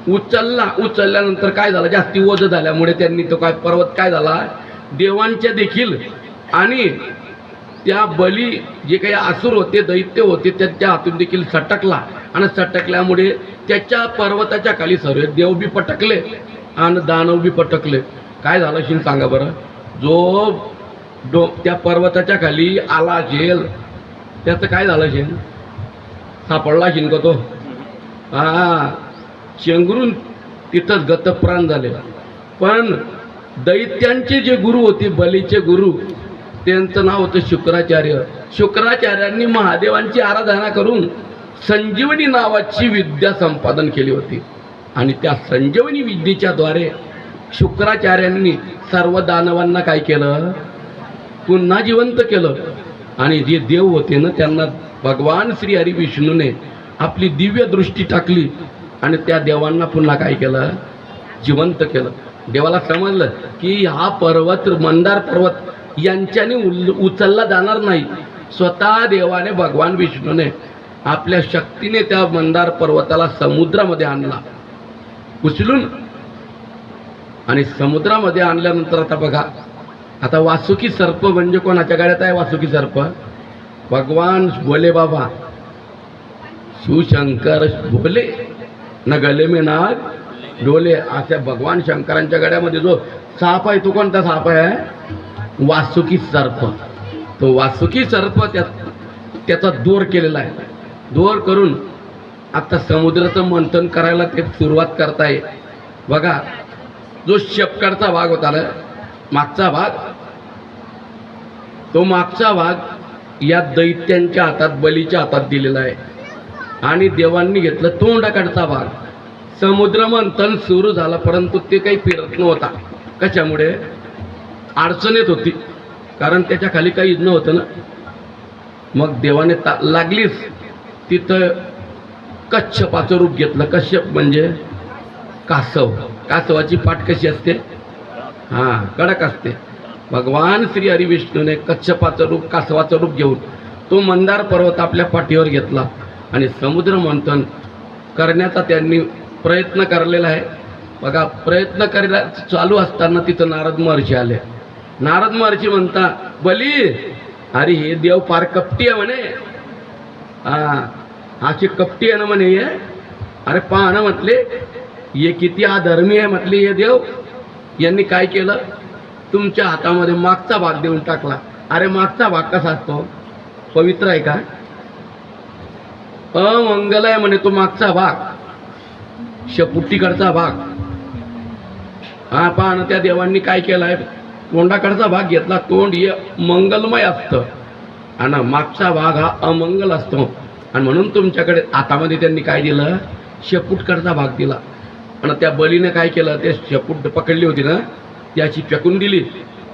उचलल्यानंतर काय झालं, जास्ती ओझ झाल्यामुळे त्यांनी तो काय पर्वत काय झाला, देवांच्या देखील आणि त्या बली जे काही असुर होते, दैत्य होते, त्यांच्या हातून देखील सटकला आणि सटकल्यामुळे त्याच्या पर्वताच्या खाली सर्व देव बी पटकले आणि दानव बी पटकले. काय झालं शिन सांगा बरं. जो त्या पर्वताच्या खाली आला असेल त्याचं काय झालं शेन, सापडला शिन का तो, हा चेंगरून तिथंच गतप्राण झाले. पण दैत्यांचे जे गुरु होते, बलीचे गुरु, त्यांचं नाव होतं शुक्राचार्य. शुक्राचार्यांनी महादेवांची आराधना करून संजीवनी नावाची विद्या संपादन केली होती आणि त्या संजीवनी विद्येच्या द्वारे शुक्राचार्यांनी सर्व दानवांना काय केलं, पुन्हा जिवंत केलं. आणि जे देव होते ना त्यांना भगवान श्री हरी विष्णूने आपली दिव्य दृष्टी टाकली आणि त्या देवांना पुन्हा काय केलं, जिवंत केलं. देवाला समजलं की हा पर्वत, मंदार पर्वत यांच्याने उचलला जाणार नाही. स्वतः देवाने, भगवान विष्णूने आपल्या शक्तीने त्या मंदार पर्वताला समुद्रामध्ये आणला उचलून. आणि समुद्रामध्ये आणल्यानंतर आता बघा, आता वासुकी सर्प म्हणजे कोणाच्या गळ्यात आहे वासुकी सर्प, भगवान भोले बाबा शिवशंकर भोले न गले में नाग डोले, अशा भगवान शंकरांच्या गळ्यामध्ये जो साप आहे तो कोणता साप आहे, वासुकी सर्प. तो वासुकी सर्प त्याचा दोर केलेला आहे. दोर करून आता समुद्राचं मंथन करायला ते सुरुवात करताय. बघा, जो शेपकडचा भाग होता ना, मागचा भाग, तो मागचा भाग या दैत्यांच्या हातात, बलीच्या हातात दिलेला आहे आणि देवांनी घेतलं तोंडाकडचा भाग. समुद्र मंथन सुरू झालं परंतु ते काही फिरत नव्हता. कशामुळे, अडचण येत होती, कारण त्याच्या खाली काही नव्हतं ना. मग देवाने लागलीच तिथं कच्छपाचं रूप घेतलं. कश्यप म्हणजे कासव. कासवाची पाठ कशी असते, हां कडक असते. भगवान श्री हरी विष्णूने कच्छपाचं रूप, कासवाचं रूप घेऊन तो मंदार पर्वत आपल्या पाठीवर घेतला आणि समुद्र मंथन करण्याचा त्यांनी प्रयत्न करलेला आहे. बघा, प्रयत्न करायला चालू असताना तिथं नारद महर्षी आले. नारद महर्षी म्हणता, बली अरे हे देव फार कपटी आहे म्हणे, अशी कपटी आहे ना म्हणे हे. अरे पहा ना म्हटले, हे किती अधर्मी आहे म्हटले हे देव. यांनी काय केलं, तुमच्या हातामध्ये मागचा भाग देऊन टाकला. अरे मागचा भाग कसा असतो, पवित्र आहे का, अमंगल आहे म्हणे तो मागचा भाग, शेपुटीकडचा भाग. हा पहा ना, त्या देवांनी काय केलंय, तोंडाकडचा भाग घेतला. तोंड हे मंगलमय असतं आणि मागचा भाग हा अमंगल असतो. आणि म्हणून तुमच्याकडे हातामध्ये त्यांनी काय दिलं, शेपूटकडचा भाग दिला. आणि त्या बलीने काय केलं, ते शेपूट पकडली होती ना, त्याची फेकून दिली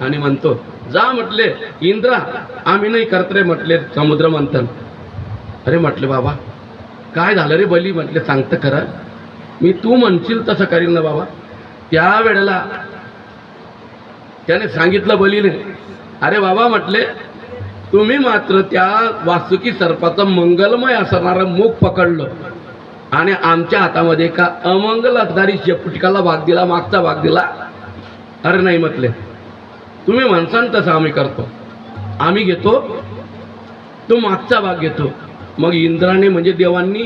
आणि म्हणतो, जा म्हटले इंद्रा, आम्ही नाही करत रे म्हटले समुद्र मंथन. अरे म्हटले बाबा काय झालं रे बली, म्हटले सांगतं खरं, मी तू म्हणशील तसं करीन ना बाबा. त्या वेळेला त्याने सांगितलं बलीने, अरे बाबा म्हटले तुम्ही मात्र त्या वासुकी सर्पाचं मंगलमय असणारं मुख पकडलं आणि आमच्या हातामध्ये का अमंगल असणारी शेपुटकाला भाग दिला, मागचा भाग दिला. अरे नाही म्हटले, तुम्ही म्हणसान तसं आम्ही करतो, आम्ही घेतो तो मागचा भाग घेतो. मग इंद्राने म्हणजे देवांनी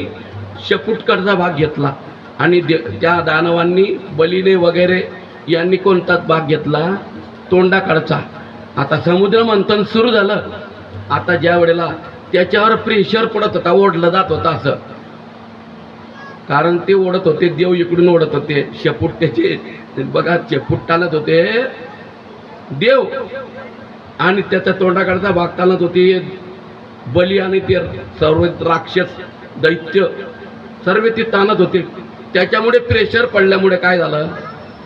शेपुटकडचा भाग घेतला आणि त्या दानवांनी, बलीने वगैरे यांनी कोणताच भाग घेतला, तोंडाकडचा. आता समुद्र मंथन सुरू झालं. आता ज्या वेळेला त्याच्यावर प्रेशर पडत होता, ओढलं जात होता असं, कारण ते ओढत होते, देव इकडून ओढत होते, शेपूट त्याचे बघा शेपूट टालत होते देव आणि त्याच्या तोंडाकडचा भाग टालत होते बली आणि ते सर्व राक्षस दैत्य सर्व ते ताणत होते. त्याच्यामुळे प्रेशर पडल्यामुळे काय झालं,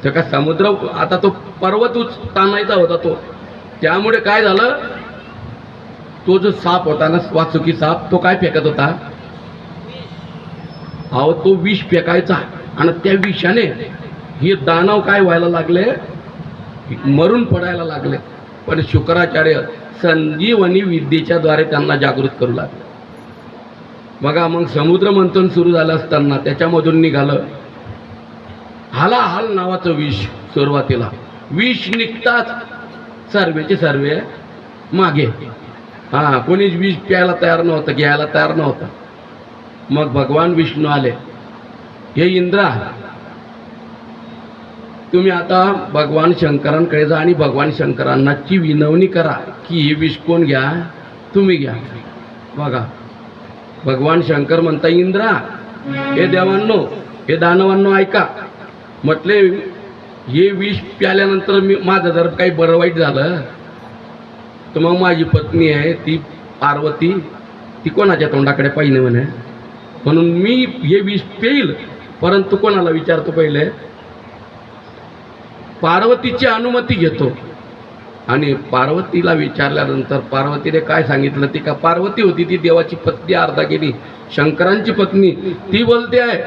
ते का समुद्र, आता तो पर्वत ताणायचा होता तो, त्यामुळे काय झालं, तो जो साप होता ना, वासुकी साप, तो काय फेकत होता, अहो तो विष फेकायचा आणि त्या विषाने हे दानव काय व्हायला लागले, मरून पडायला लागले. पण शुक्राचार्य संजीवनी विद्येच्या द्वारे त्यांना जागृत करू लागले. बघा, मग समुद्र मंथन सुरू झालं असताना त्याच्यामधून निघालं हालाहाल नावाचं विष. सुरुवातीला विष निघताच सर्वेचे सर्वे मागे. कोणीच विष प्यायला तयार नव्हतं, घ्यायला तयार नव्हतं. मग भगवान विष्णू आले. हे इंद्रा, तुम्ही आता भगवान शंकरांकडे जा आणि भगवान शंकरांनाची विनवणी करा की हे विष कोण घ्या, तुम्ही घ्या. बघा भगवान शंकर म्हणता, इंद्रा, हे देवांनो, हे दानवांनो, ऐका. म्हटले हे विष प्याल्यानंतर माझं जर काही बरं वाईट झालं तर मग माझी पत्नी आहे ती पार्वती, ती कोणाच्या तोंडाकडे पाहिजे म्हणे. म्हणून मी हे विष पेईल, परंतु कोणाला विचारतो पहिले, पार्वतीची अनुमती घेतो. आणि पार्वतीला विचारल्यानंतर पार्वतीने काय सांगितलं, ती का पार्वती होती ती देवाची पत्नी, अर्धांगिनी, शंकरांची पत्नी. ती बोलते आहे,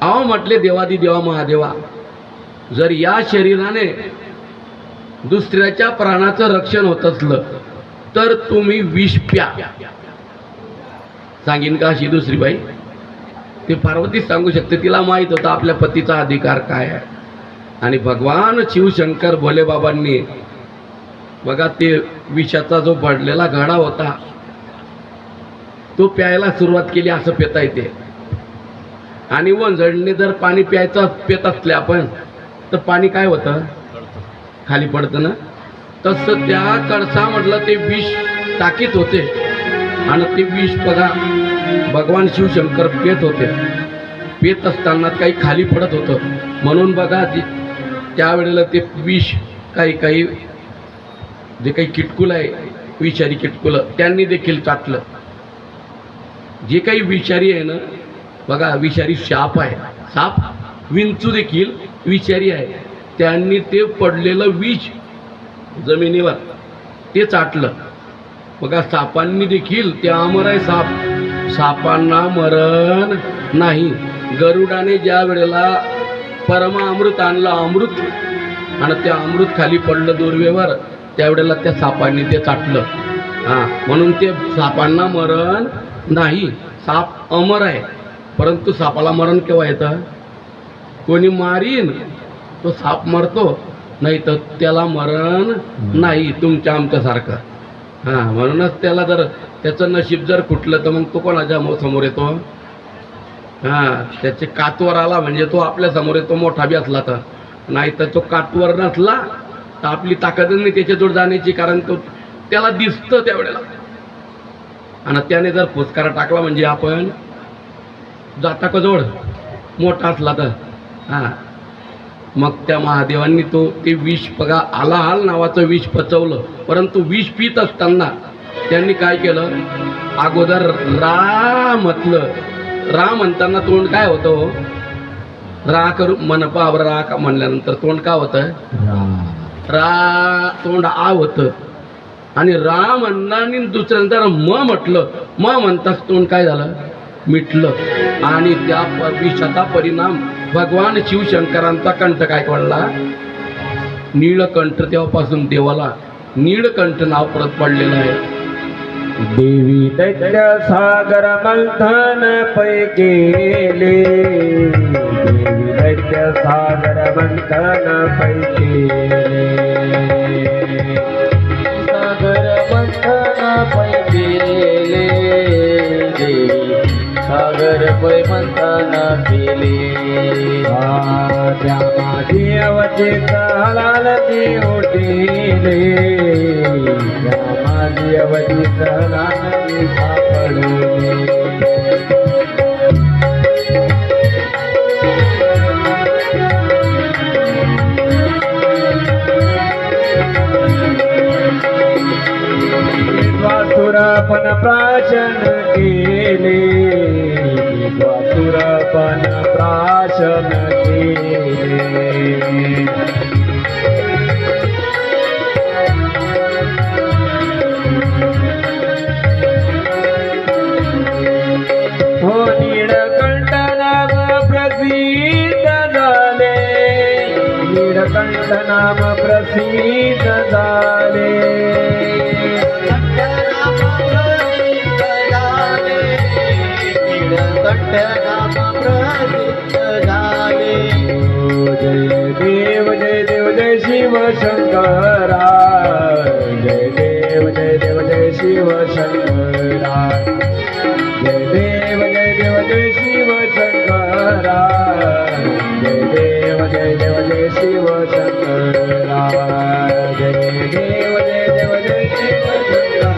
अहो म्हटले देवादी देवा महादेवा, जर या शरीराने दुसऱ्याच्या प्राणाचं रक्षण होत असलं तर तुम्ही विष प्या. सांगीन का अशी दुसरी बाई? ते पार्वतीच सांगू शकते, तिला माहीत होता आपल्या पतीचा अधिकार काय आहे. आणि भगवान शिवशंकर भोले बाबांनी बघा ते विषाचा जो पडलेला घडा होता तो प्यायला सुरुवात केली. असं पिता येते. आणि वंजळीने जर पाणी प्यायचं पेत असले आपण तर पाणी काय होतं, खाली पडतं ना. तसं त्या कळसामधलं ते विष टाकीत होते आणि ते विष बघा भगवान शिवशंकर पेत होते. पेत असताना काही खाली पडत होतं. म्हणून बघा त्यावेळेला ते विष काही जे काही किटकुल आहे, विषारी किटकुलं, त्यांनी देखील चाटलं. जे काही विषारी आहे ना, बघा विषारी साप आहे, साप विंचू देखील विषारी आहे, त्यांनी ते पडलेलं विष जमिनीवर ते चाटलं. बघा सापांनी देखील, ते अमर आहे साप, सापांना मरण नाही. गरुडाने ज्या वेळेला परमामृत आणलं, अमृत, आणि त्या अमृत खाली पडलं दुर्वेवर, त्यावेळेला त्या सापांनी ते चाटलं. म्हणून ते सापांना मरण नाही. साप अमर आहे, परंतु सापाला मरण केव्हा येतं, कोणी मारीन तो साप मरतो, नाही तर त्याला मरण नाही, तुमच्या आमच्यासारखं. म्हणूनच त्याला जर त्याचं नशीब जर कुठलं तर मग तो कोणाच्या समोर येतो, त्याचे कातवर आला म्हणजे तो आपल्या समोर येतो, मोठा बी असला तर. नाही तर तो कातवर नसला तर आपली ताकद नाही त्याच्याजवळ जाण्याची, कारण तो त्याला दिसतं त्यावेळेला. आणि त्याने जर फुसकारा टाकला म्हणजे आपण जाता का जवळ, मोठा असला तर. मग त्या महादेवांनी ते विष बघा हालाहाल नावाचं विष पचवलं. परंतु विष पित असताना त्यांनी काय केलं, अगोदर रा म्हटलं. रा म्हणताना तोंड काय होतं, रा करू मनपा रा का म्हणल्यानंतर तोंड काय होतं, रा, तोंड आ होतं. आणि रा म्हणणार दुसऱ्यानंतर म म्हटलं, म म्हणताच तोंड काय झालं, मिटलं. आणि त्या विषाचा परिणाम भगवान शिवशंकरांचा कंठ काय पडला, नीळकंठ. तेव्हापासून देवाला नीळकंठ नाव परत पडलेलं आहे. देवी दैत्य सागर मंथन पै केले, देवी दैत्य सागर मंथन पै केले, सागर मंथन पै केले, देवी सागर पै मंथन केले. त्या माझी अवचित हलाल ती उठिले, माझी अवचित हलाल सापडले. वासुरापन प्राशन केले, वासुरापन प्राशन केले. हो नीळकंठ नाम प्रसिद्ध झाले, नीळकंठ नाम प्रसिद्ध झाले. नीळकंठ नाम प्रसिद्ध झाले. जय देव जय शिव शंकरा जय देव जय शिव शंकरा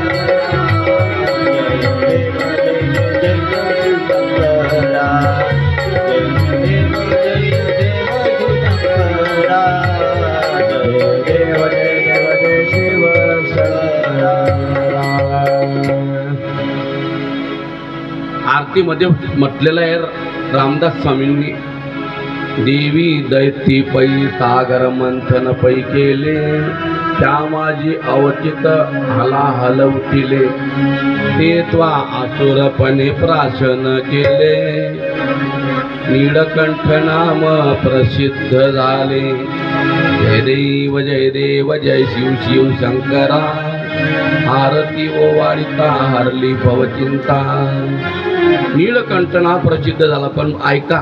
आरतीमध्ये म्हटलेलं आहे रामदास स्वामींनी, देवी दैती पै सागर मंथन पै केले, त्या माझी अवचित हाला हलवटिले, ते त्वा आसुरपणे प्राशन केले, नीळकंठ नाम प्रसिद्ध झाले, जय देव जय शिव शिव शंकरा, आरती ओवाळिता हरली भवचिंता. नीळकंठ नाव प्रसिद्ध झाला. पण ऐका,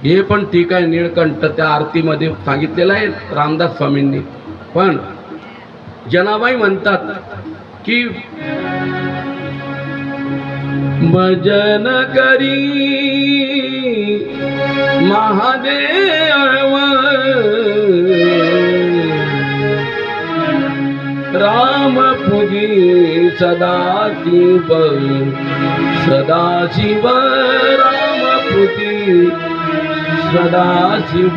हे पण ठीक आहे, नीळकंठ त्या आरतीमध्ये सांगितलेलं आहे रामदास स्वामींनी. पण जनाबाई म्हणतात की भजन करी महादेव राम पूजी सदाशिव सदाशिव राम पूजी सदाशिव,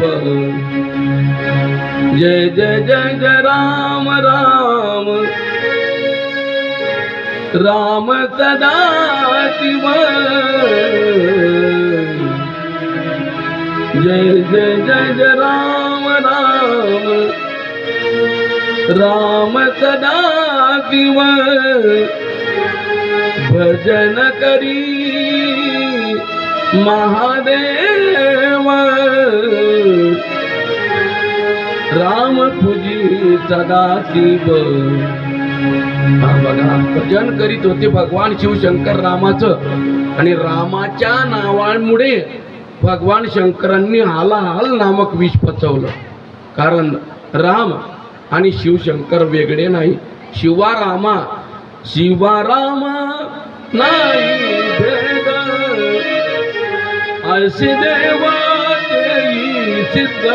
जय जय जय जय राम राम राम सदाशिव, जय जय जय जय राम राम राम सदाशिव, भजन करी महादेव राम पूजी सदाशिव. बघा, भजन करीत होते भगवान शिवशंकर रामाचं, आणि रामाच्या नावामुळे भगवान शंकरांनी हालाहाल नामक विष पचवलं. कारण राम आणि शिवशंकर वेगळे नाही. शिवारामा नाही भेद, असे देवा तेही सिद्ध,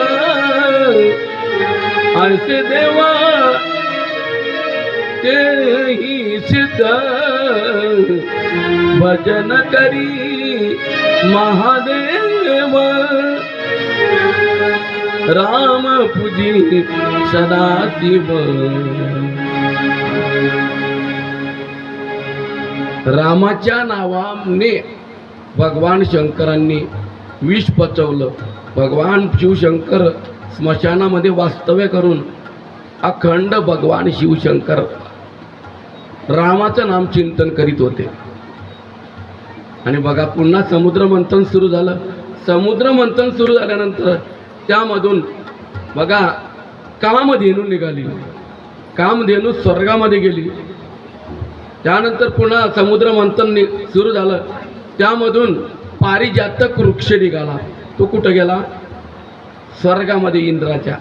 असे देवा तेही सिद्ध, भजन करी महादेव राम पूजी सदाशिव. रामाच्या नावाने भगवान शंकरांनी विष पचवलं. भगवान शिवशंकर स्मशानामध्ये वास्तव्य करून अखंड भगवान शिवशंकर रामाचं नाम चिंतन करीत होते. आणि बघा, पुन्हा समुद्र मंथन सुरू झालं. समुद्र मंथन सुरू झाल्यानंतर त्यामधून बघा कामधेनू निघाली. कामधेनू स्वर्गामध्ये गेली. त्यानंतर पुन्हा समुद्र मंथन सुरू झालं. त्यामधून पारिजातक वृक्ष निघाला. तो कुठं गेला? स्वर्गामध्ये इंद्राच्या.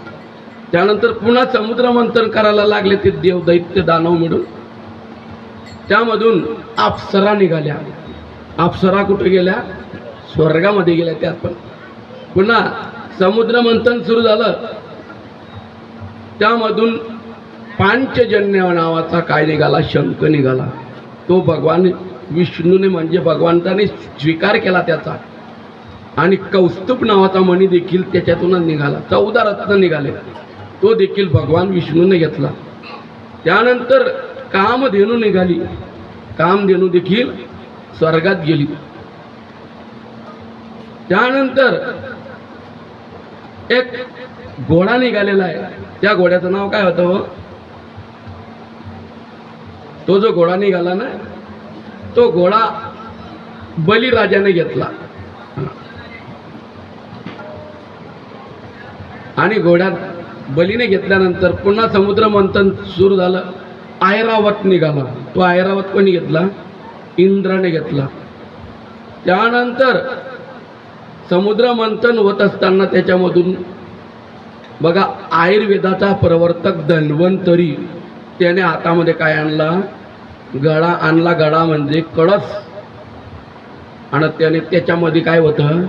त्यानंतर पुन्हा समुद्र मंथन करायला लागले ते देव दैत्य दानव मिळून. त्यामधून अप्सरा निघाल्या. अप्सरा कुठे गेल्या? स्वर्गामध्ये गेल्या. त्यात पण पुन्हा समुद्र मंथन सुरू झालं. त्यामधून पांचजन्य नावाचा काय निघाला? शंख निघाला. तो भगवान विष्णूने म्हणजे भगवंताने स्वीकार केला त्याचा. आणि कौस्तुभ नावाचा मणी देखील त्याच्यातूनच निघाला. 14 रत्न निघाले. तो देखील भगवान विष्णूने घेतला. त्यानंतर कामधेनू निघाली. कामधेनू देखील स्वर्गात गेली. त्यानंतर एक घोडा निघालेला आहे. त्या घोड्याचं नाव काय होतं? तो जो घोडा निघाला ना, तो घोडा बलिराजाने घेतला. आणि घोड्यात बलीने घेतल्यानंतर पुन्हा समुद्र मंथन सुरू झालं. ऐरावत निघाला. तो ऐरावत कोणी घेतला? इंद्राने घेतला. त्यानंतर समुद्र मंथन होत असताना त्याच्यामधून बघा आयुर्वेदाचा प्रवर्तक धन्वंतरी त्याने हातामध्ये काय आणला? गळा आणला. गळा म्हणजे कळस. आणि त्याने त्याच्यामध्ये काय होतं,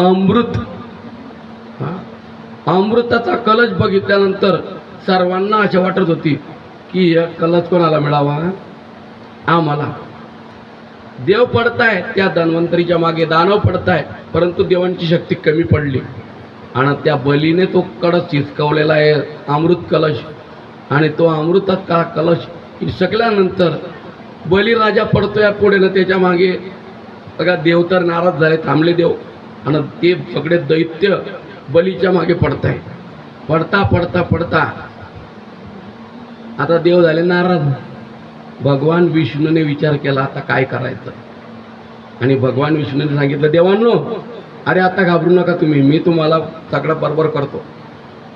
अमृत. अमृताचा कलश बघितल्यानंतर सर्वांना असे वाटत होती की हा कलश कोणाला मिळावा, आम्हाला. देव पडताय त्या धन्वंतरीच्या मागे, दानव पडताय, परंतु देवांची शक्ती कमी पडली आणि त्या बलीने तो कळश हिसकवलेला आहे, अमृत कलश. आणि तो अमृतात का कलश हिसकल्यानंतर बलीराजा पडतोय पुढे ना त्याच्या मागे. बघा देव तर नाराज झाले, थांबले देव, आणि ते सगळे दैत्य बलीच्या मागे पडताय. पडता पडता पडता आता देव झाले नाराज. भगवान विष्णूने विचार केला आता काय करायचं, आणि भगवान विष्णूने सांगितलं, देवांनो अरे आता घाबरू नका तुम्ही, मी तुम्हाला सगळं बरोबर करतो.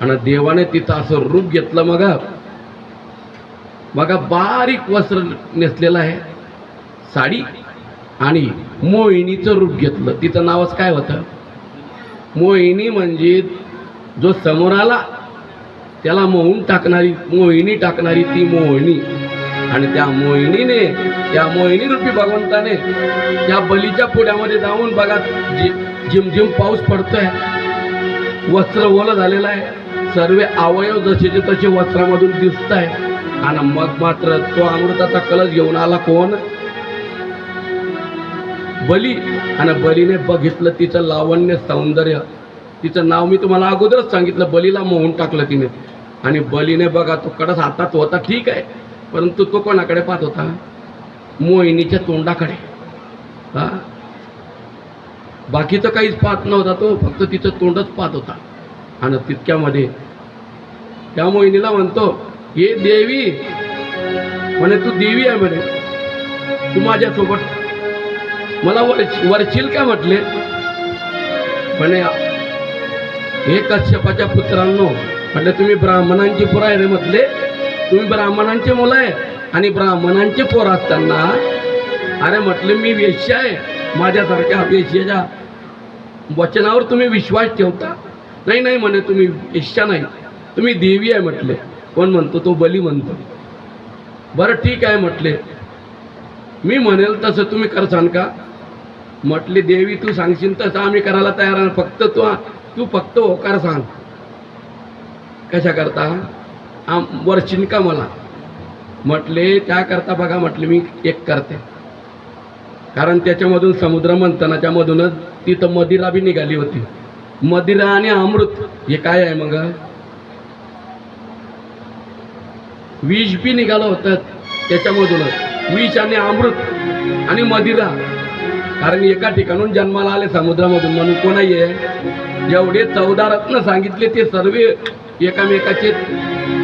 आणि देवाने तिथं असं रूप घेतलं. बघा बारीक वस्त्र नेसलेलं आहे, साडी, आणि मोहिनीचं रूप घेतलं. तिचं नावच काय होतं, मोहिनी. म्हणजे जो समोर आला त्याला मोहून टाकणारी, मोहिनी टाकणारी ती मोहिनी. आणि त्या मोहिनीने, त्या मोहिनी रूपी भगवंताने त्या बलीच्या पुढ्यामध्ये जाऊन बघा झिमझिम पाऊस पडतोय, वस्त्र ओलं झालेलं आहे, सर्व अवयव जसेचे तसे वस्त्रामधून दिसत आहे. आणि मग मात्र तो अमृताचा कलश घेऊन आला कोण, बली. आणि बलीने बघितलं तिचं लावण्य, सौंदर्य. तिचं नाव मी तुम्हाला अगोदरच सांगितलं, बलीला मोहून टाकलं तिने. आणि बलीने बघा तो कळस हातात होता ठीक आहे, परंतु तो कोणाकडे पाहत होता, मोहिनीच्या तोंडाकडे. बाकीचं काहीच पाहत नव्हता तो, फक्त तिचं तोंडच पाहत होता. आणि तितक्यामध्ये त्या मोहिनीला म्हणतो, हे देवी, म्हणे तू देवी आहे म्हणे, तू माझ्यासोबत मला वरशील का म्हटले. म्हणे हे कश्यपाच्या पुत्रांनो, म्हटले तुम्ही ब्राह्मणांची पोरं आहे रे, म्हटले तुम्ही ब्राह्मणांचे मुलं आहे, आणि ब्राह्मणांचे पोर असताना अरे म्हटले मी वेश्या आहे, माझ्यासारख्या वेश्याच्या वचनावर तुम्ही विश्वास ठेवता. नाही नाही म्हणे तुम्ही वेश्या नाही, तुम्ही देवी आहे म्हटले. कोण म्हणतो, तो बली म्हणतो. बरं ठीक आहे म्हटले, मी म्हणेल तसं तुम्ही करसान का. म्हटले देवी तू सांगशील तसं आम्ही करायला तयार आहे, फक्त तू फक्त होकार सांग, कशा करता वरशील का मला. म्हटले त्याकरता बघा, म्हटले मी एक करते, कारण त्याच्यामधून समुद्र मंथनाच्या मधूनच तिथं मदिरा बी निघाली होती. मदिरा आणि अमृत हे काय आहे, मग विष बी निघालं होतं त्याच्यामधूनच, विष आणि अमृत आणि मदिरा. कारण एका ठिकाणून जन्माला आले समुद्रामधून, म्हणून कोणाही आहे जेवढे 14 रत्न सांगितले ते सर्व एकामेकाचे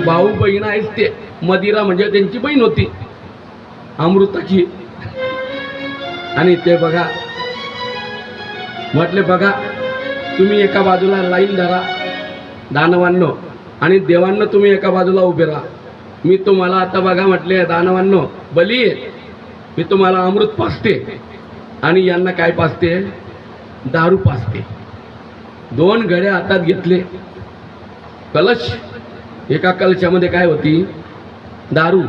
भाऊ बहीण आहेत. ते मदिरा म्हणजे त्यांची बहीण होती अमृताची. आणि ते बघा म्हटले, बघा तुम्ही एका बाजूला लाईन धरा दानवांनो, आणि देवांनो तुम्ही एका बाजूला उभे राहा. मी तुम्हाला आता बघा म्हटले दानवांनो, बली मी तुम्हाला अमृत पाजते, आणि यांना काय पाजते, दारू पाजते. 2 घडे हातात घेतले, कलश, एका कलशामध्ये काय होती, दारू,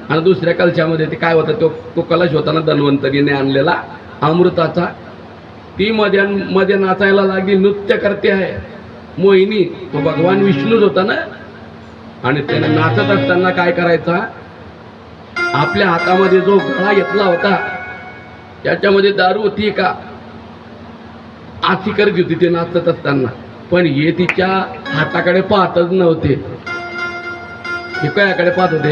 आणि दुसऱ्या कलशामध्ये ते काय होतं, तो कलश होता ना धन्वंतरीने आणलेला अमृताचा. ती मध्ये नाचायला लागली, नृत्य करते आहे मोहिनी. तो भगवान विष्णूच होता ना. आणि त्याने नाचत असताना काय करायचा, आपल्या हातामध्ये जो गळा घेतला होता त्याच्यामध्ये दारू होती का, आची करत होती ते नाचत असताना. पण हे तिच्या हाताकडे पाहतच नव्हते, हे कयाकडे पाहत होते,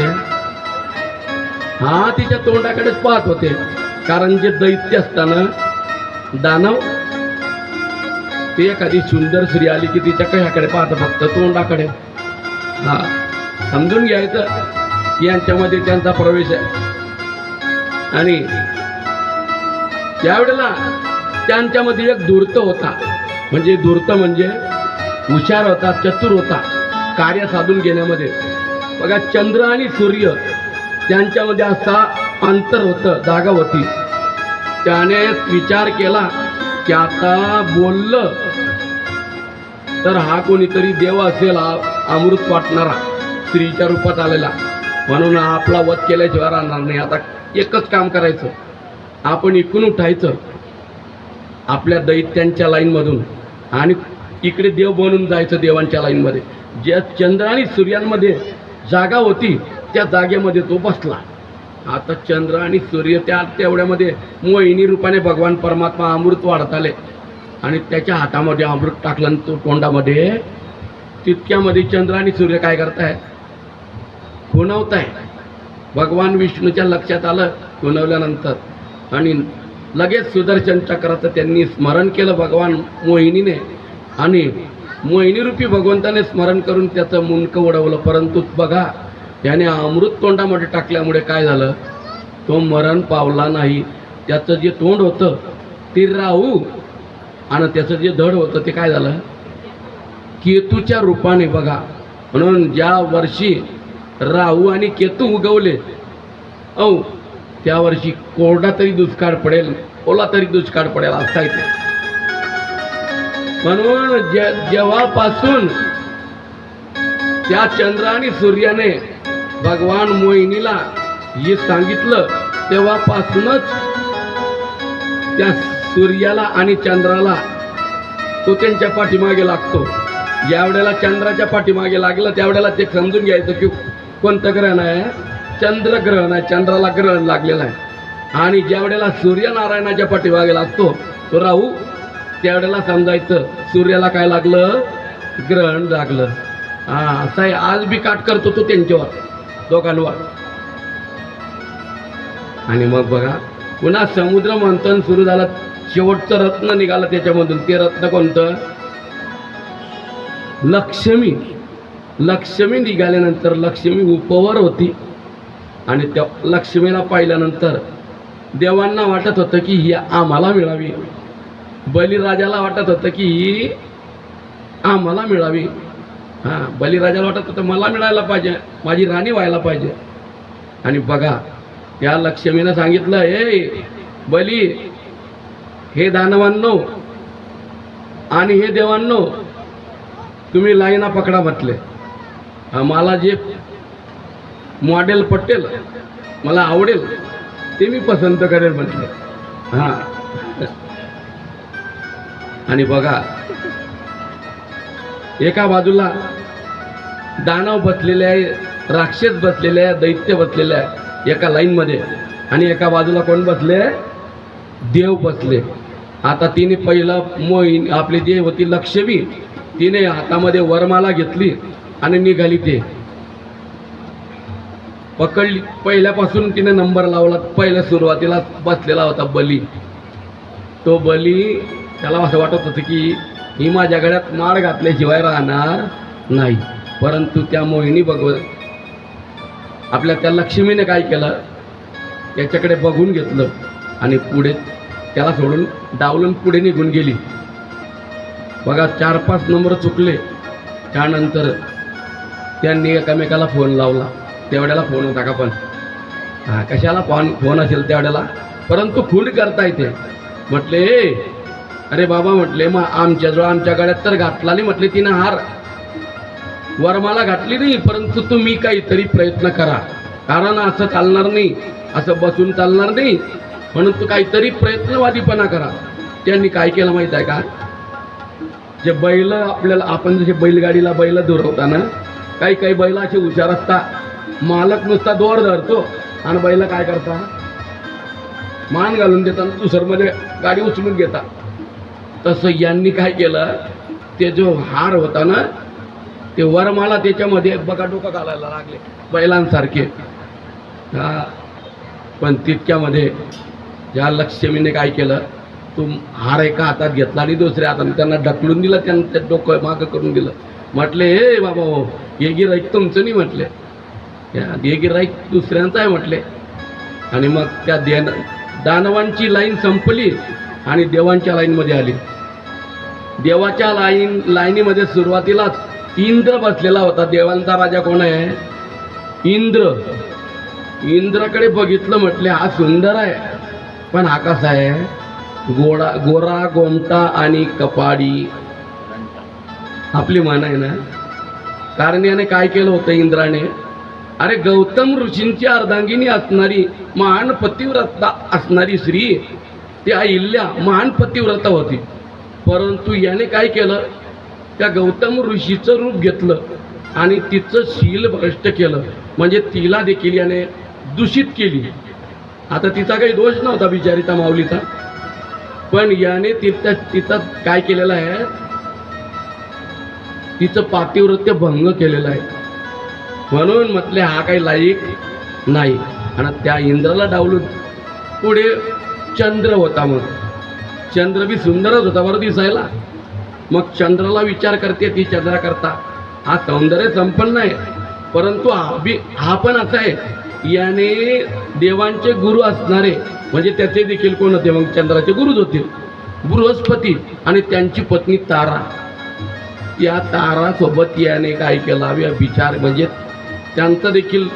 हा तिच्या तोंडाकडेच पाहत होते. कारण जे दैत्य असताना दानव, ते एखादी सुंदर स्त्री आली की तिच्या कयाकडे पाहत, फक्त तोंडाकडे. हा समजून घ्यायचं यांच्यामध्ये त्यांचा प्रवेश आहे. आणि त्यावेळेला त्यांच्यामध्ये एक धूर्त होता, म्हणजे धूर्त म्हणजे हुशार होता, चतुर होता कार्य साधून घेण्यामध्ये. बघा चंद्र आणि सूर्य त्यांच्यामध्ये असा अंतर होतं, जागा होती. त्याने विचार केला की आता बोललं तर हा कोणीतरी देव असेल, अमृत वाटणारा स्त्रीच्या रूपात आलेला, म्हणून आपला वध केल्याशिवाय राहणार नाही. आता एकच काम करायचं, आपण इकडून उठायचं आपल्या दैत्यांच्या लाईनमधून आणि इकडे देव बनून जायचं देवांच्या लाईनमध्ये. ज्या चंद्र आणि सूर्यांमध्ये जागा होती त्या जागेमध्ये तो बसला. आता चंद्र आणि सूर्य त्या तेवढ्यामध्ये मोहिनी रूपाने भगवान परमात्मा अमृत वाढत आले आणि त्याच्या हातामध्ये अमृत टाकलं आणि तो तोंडामध्ये. तितक्यामध्ये चंद्र आणि सूर्य काय करताय? खुणवताय. भगवान विष्णूच्या लक्षात आलं खुणवल्यानंतर आणि लगेच सुदर्शन चक्राचं त्यांनी स्मरण केलं भगवान मोहिनीने आणि मोहिनीरूपी भगवंताने स्मरण करून त्याचं मुंडकं उडवलं. परंतु बघा त्याने अमृत तोंडामध्ये टाकल्यामुळे काय झालं? तो मरण पावला नाही. त्याचं जे तोंड होतं ते राहू आणि त्याचं जे धड होतं ते काय झालं? केतूच्या रूपाने. बघा म्हणून ज्या वर्षी राहू आणि केतू उगवले त्या वर्षी कोरडा तरी दुष्काळ पडेल, ओला तरी दुष्काळ पडेल असं ते. म्हणून जेव्हापासून त्या चंद्र आणि सूर्याने भगवान मोहिनीला हे सांगितलं तेव्हापासूनच त्या सूर्याला आणि चंद्राला तो त्यांच्या पाठीमागे लागतो. ज्यावेळेला चंद्राच्या पाठीमागे लागलं त्यावेळेला ते समजून घ्यायचं की कोणतं ग्रहण आहे? चंद्रग्रहण आहे. चंद्राला ग्रहण लागलेलं आहे. आणि ज्यावेळेला सूर्यनारायणाच्या पाठीमागे लागतो तो राहू त्यावेळेला समजायचं सूर्याला काय लागलं? ग्रहण लागलं. असं आहे. आज बी काट करतो तो त्यांच्यावर दोघांवर. आणि मग बघा पुन्हा समुद्र मंथन सुरू झालं. शेवटचं रत्न निघालं त्याच्यामधून. ते रत्न कोणतं? लक्ष्मी. लक्ष्मी निघाल्यानंतर लक्ष्मी उपवर होती आणि त्या लक्ष्मीला पाहिल्यानंतर देवांना वाटत होतं की ही आम्हाला मिळावी. बलिराजाला वाटत होतं की ही आम्हाला मिळावी. बलिराजाला वाटत होतं मला मिळायला पाहिजे, माझी राणी व्हायला पाहिजे. आणि बघा या लक्ष्मीनं सांगितलं, हे बली, हे दानवांनो आणि हे देवांनो, तुम्ही लाईना पकडा म्हटले. मला जे मॉडेल पटेल, मला आवडेल ते मी पसंत करेल म्हटलं. आणि बघा एका बाजूला दानव बसलेले आहे, राक्षस बसलेले आहे, दैत्य बसलेले आहे एका लाईनमध्ये आणि एका बाजूला कोण बसले? देव बसले. आता तिने पहिलं मोहीन आपली जे होती लक्ष्मी तिने हातामध्ये वरमाला घेतली आणि निघाली. ते पकडली. पहिल्यापासून तिने नंबर लावला. पहिल्या सुरुवातीला बसलेला होता बली. तो बली त्याला असं वाटत होतं की ही माझ्या गळ्यात माळ घातल्याशिवाय राहणार नाही. परंतु त्या मोहिनी भगवत आपल्या त्या लक्ष्मीने काय केलं? त्याच्याकडे बघून घेतलं आणि पुढे त्याला सोडून डावलून पुढे निघून गेली. बघा 4-5 नंबर चुकले. त्यानंतर त्यांनी एकमेकाला फोन लावला. तेवढ्याला फोन होता का? पण कशाला फोन असेल त्यावेळेला, परंतु खून करता येते. म्हटले अरे बाबा, म्हटले मग आमच्याजवळ आमच्या गळ्यात तर घातला नाही म्हटले तिनं हार, वरमाला घातली नाही, परंतु तुम्ही काहीतरी प्रयत्न करा, कारण असं चालणार नाही, असं बसून चालणार नाही, म्हणून तू काहीतरी प्रयत्नवादीपणा करा. त्यांनी काय केलं माहीत आहे का? जे बैल आपल्याला, आपण जसे बैलगाडीला बैल दुरवताना काही काही बैल असे हुशार असतात. मालक नुसता दोर धरतो आणि बैल काय करता? मान घालून देतात, दुसरमध्ये गाडी उचलून घेतात. तसं यांनी काय केलं? ते जो हार होता ना ते वरमाला त्याच्यामध्ये बघा डोकं घालायला लागले बैलांसारखे. पण तितक्यामध्ये ज्या लक्ष्मीने काय केलं? तू हार एका हातात घेतला आणि दुसऱ्या हाताने त्यांना ढकलून दिलं, त्यांना ते डोकं मागं करून दिलं. म्हटले हे बाबा हो, हे गिऱ्हाईक तुमचं नाही म्हटले, हे गिऱ्हाईक दुसऱ्यांचं आहे म्हटले. आणि मग त्या दानवांची लाईन संपली आणि देवांच्या लाईनमध्ये आली. देवाच्या लाईनीमध्ये सुरुवातीलाच इंद्र बसलेला होता. देवांचा राजा कोण आहे? इंद्र. इंद्राकडे बघितलं, म्हटले हा सुंदर आहे, पण हा कसा आहे? गोरा गोमटा आणि कपाडी. आपली मान आहे ना. कारण याने काय केलं होतं इंद्राने? अरे गौतम ऋषींची अर्धांगिनी असणारी महान पतिव्रता असणारी स्त्री ती अहिल्या महान पतिव्रता होती. परंतु याने काय केलं, त्या गौतम ऋषीचं रूप घेतलं आणि तिचं शील भ्रष्ट केलं, म्हणजे तिला देखील याने दूषित केली. आता तिचा काही दोष नव्हता बिचारीचा माऊलीचा, पण याने तिचा काय केलेलं आहे, तिचं पातिव्रत्य भंग केलेलं आहे. म्हणून म्हटले हा काही लायक नाही. आणि त्या इंद्राला डावलून पुढे चंद्र होता. मग चंद्र बी सुंदरच होता बरं दिसायला. मग चंद्राला विचार करते ती, चंद्रा करता हा सौंदर्य संपन्न आहे, परंतु हा पण असा आहे, याने देवांचे गुरु असणारे, म्हणजे त्याचे देखील कोण होते, मग चंद्राचे गुरुच होते, बृहस्पती आणि त्यांची पत्नी तारा. या तारासोबत याने काय केला विचार, म्हणजे त्यांचं देखील,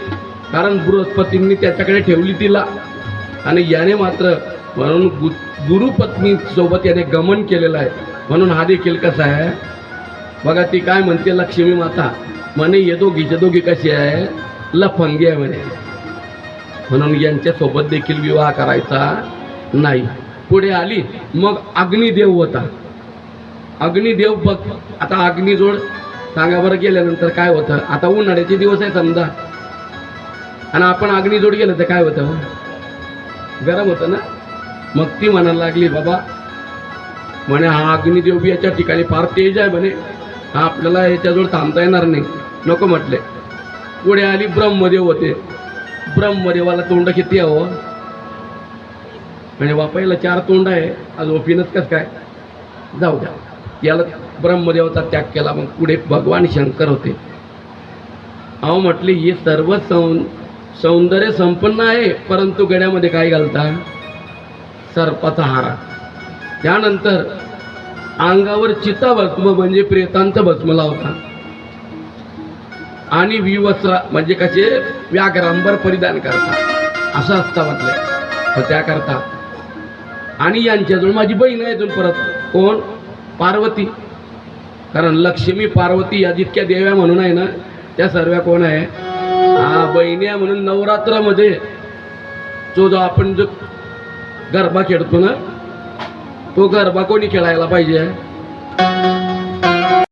कारण बृहस्पतींनी त्याच्याकडे ठेवली तिला, आणि याने मात्र म्हणून गुरुपत्नी सोबत याने गमन केलेलं आहे. म्हणून हा देखील कसा आहे बघा, ती काय म्हणते लक्ष्मी माता म्हणे, ये दोघी कशी आहे, लफंगी आहे म्हणे, म्हणून यांच्यासोबत देखील विवाह करायचा नाही. पुढे आली मग अग्निदेव होता. अग्निदेव बघ, आता अग्निजोड सांगा बरं गेल्यानंतर काय होतं. आता उन्हाळ्याचे दिवस आहे समजा, आणि आपण अग्निजोड गेलं तर काय होतं, गरम होतं ना. मग ती म्हणायला लागली, बाबा म्हणे हा अग्निदेव बी याच्या ठिकाणी फार तेज आहे म्हणे, हा आपल्याला याच्याजवळ थांबता येणार नाही, नको म्हटले. पुढे आली ब्रह्मदेव होते. ब्रह्मदेवाला तोंड किती आहे हो, म्हणजे बापाईला 4 तोंड आहे, आज ओपीनच कसं काय, जाऊ द्या. याला ब्रह्मदेवाचा त्याग केला. मग पुढे भगवान शंकर होते. अहो म्हटले हे सर्व सौंदर्य संपन्न आहे, परंतु गड्यामध्ये काय घालता, सर्पाचा हारा. त्यानंतर अंगावर चिता भस्म म्हणजे प्रेतांचं भस्म लावता, आणि विवस्त्र म्हणजे कसे व्याघ्रांबर परिधान करता, असं असतं म्हटलं. तर त्याकरता आणि यांच्याजवळ माझी बहीण आहे अजून परत, कोण, पार्वती. कारण लक्ष्मी पार्वती या जितक्या देव्या म्हणून आहे ना, त्या सर्व कोण आहे, हा बहिणी आहे. म्हणून नवरात्रामध्ये जो आपण जो गरबा खेळतो ना, तो गरबा कोणी खेळायला पाहिजे,